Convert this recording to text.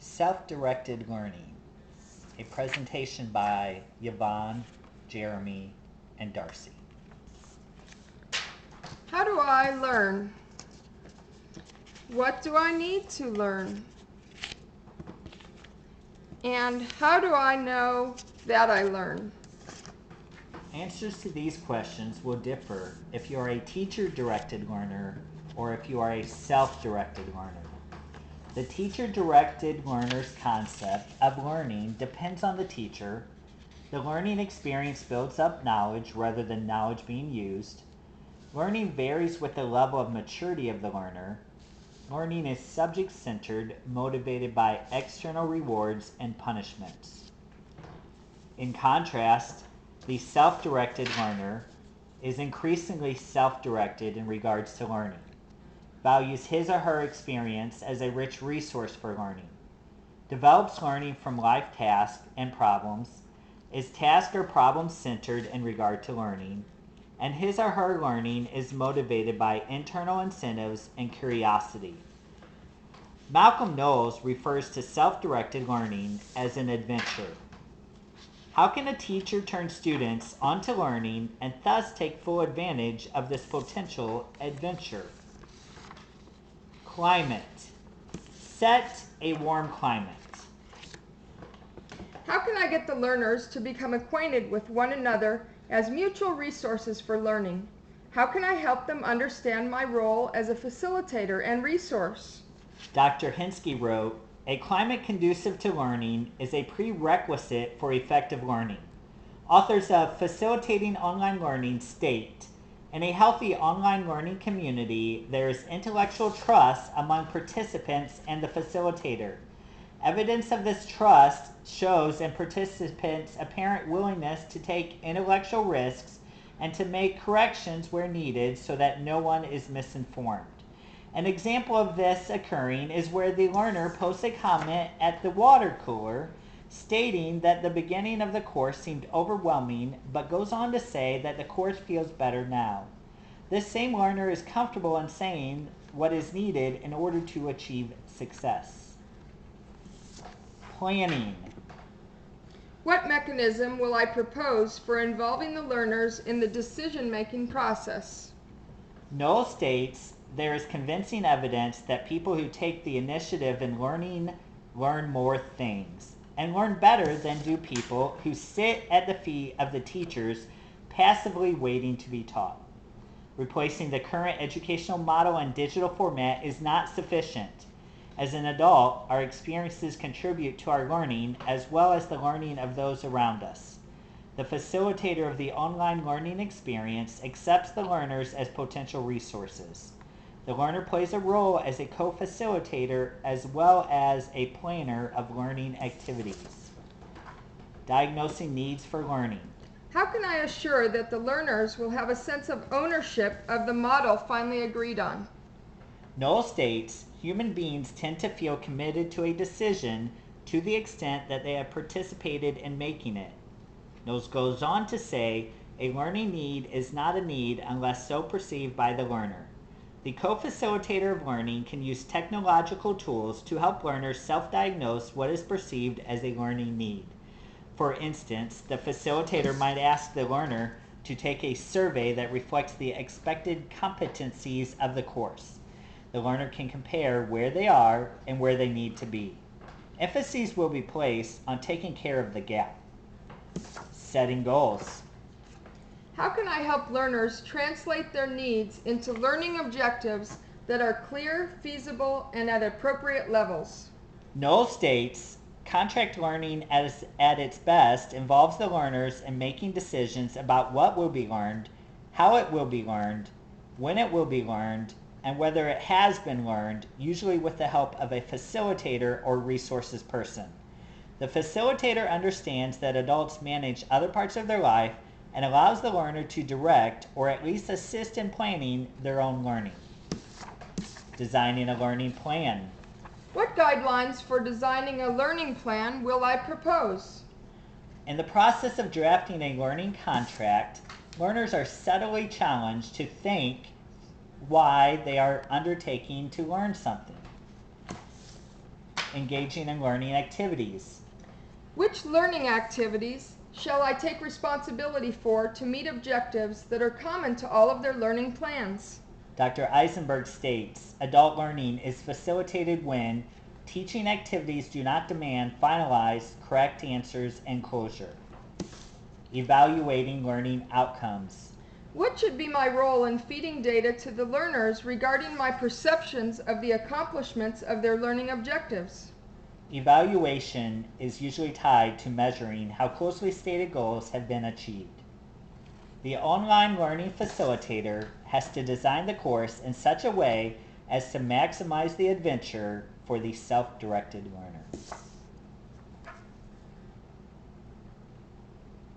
Self-directed learning, a presentation by Yvonne, Jeremy, and Darcy. How do I learn? What do I need to learn? And how do I know that I learn? Answers to these questions will differ if you are a teacher-directed learner or if you are a self-directed learner. The teacher-directed learner's concept of learning depends on the teacher. The learning experience builds up knowledge rather than knowledge being used. Learning varies with the level of maturity of the learner. Learning is subject-centered, motivated by external rewards and punishments. In contrast, the self-directed learner is increasingly self-directed in regards to learning, values his or her experience as a rich resource for learning, develops learning from life tasks and problems, is task or problem centered in regard to learning, and his or her learning is motivated by internal incentives and curiosity. Malcolm Knowles refers to self-directed learning as an adventure. How can a teacher turn students onto learning and thus take full advantage of this potential adventure? Climate. Set a warm climate. How can I get the learners to become acquainted with one another as mutual resources for learning? How can I help them understand my role as a facilitator and resource? Dr. Henschke wrote, "A climate conducive to learning is a prerequisite for effective learning." Authors of Facilitating Online Learning state, "In a healthy online learning community, there is intellectual trust among participants and the facilitator. Evidence of this trust shows in participants' apparent willingness to take intellectual risks and to make corrections where needed so that no one is misinformed. An example of this occurring is where the learner posts a comment at the water cooler stating that the beginning of the course seemed overwhelming, but goes on to say that the course feels better now. This same learner is comfortable in saying what is needed in order to achieve success." Planning. What mechanism will I propose for involving the learners in the decision-making process? Knowles states, "There is convincing evidence that people who take the initiative in learning learn more things, and learn better than do people who sit at the feet of the teachers passively waiting to be taught. Replacing the current educational model in digital format is not sufficient. As an adult, our experiences contribute to our learning as well as the learning of those around us. The facilitator of the online learning experience accepts the learners as potential resources. The learner plays a role as a co-facilitator as well as a planner of learning activities." Diagnosing needs for learning. How can I assure that the learners will have a sense of ownership of the model finally agreed on? Knowles states, "Human beings tend to feel committed to a decision to the extent that they have participated in making it." Knowles goes on to say, "A learning need is not a need unless so perceived by the learner. The co-facilitator of learning can use technological tools to help learners self-diagnose what is perceived as a learning need. For instance, the facilitator might ask the learner to take a survey that reflects the expected competencies of the course. The learner can compare where they are and where they need to be. Emphasis will be placed on taking care of the gap." Setting goals. How can I help learners translate their needs into learning objectives that are clear, feasible, and at appropriate levels? Knowles states, "Contract learning at its best involves the learners in making decisions about what will be learned, how it will be learned, when it will be learned, and whether it has been learned, usually with the help of a facilitator or resources person. The facilitator understands that adults manage other parts of their life and allows the learner to direct or at least assist in planning their own learning." Designing a learning plan. What guidelines for designing a learning plan will I propose? In the process of drafting a learning contract, learners are subtly challenged to think why they are undertaking to learn something. engaging in learning activities. Which learning activities shall I take responsibility for to meet objectives that are common to all of their learning plans? Dr. Isenberg states, adult learning is facilitated when teaching activities do not demand finalized, correct answers and closure. Evaluating learning outcomes. What should be my role in feeding data to the learners regarding my perceptions of the accomplishments of their learning objectives? Evaluation is usually tied to measuring how closely stated goals have been achieved. The online learning facilitator has to design the course in such a way as to maximize the adventure for the self-directed learner.